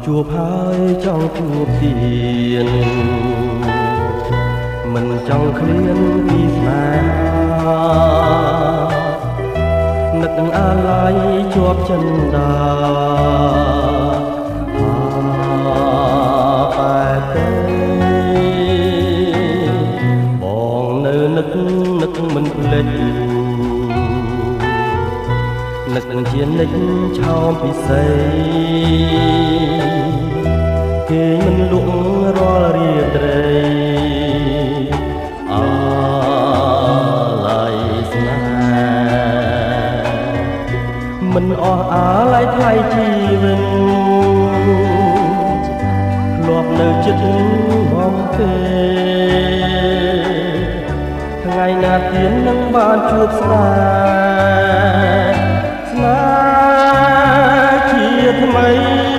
ជួបហើយចង់ជួបទៀតមិនចង់ឃ្លានពីស្នេហានឹកអាឡ័យជាប់ចិន្តាបែបទេបងនៅនឹកមិនភ្លេចនឹកជានិច្ចឆោមពិសេសគេមិនលក់រាល់រាត្រីអាឡ័យស្នេហ៍មិនអស់អាឡ័យថ្លៃជីវិតធ្លាប់នៅចិត្តបំពេថ្ងៃណាទៀតនឹងបានជួបស្នេហ៍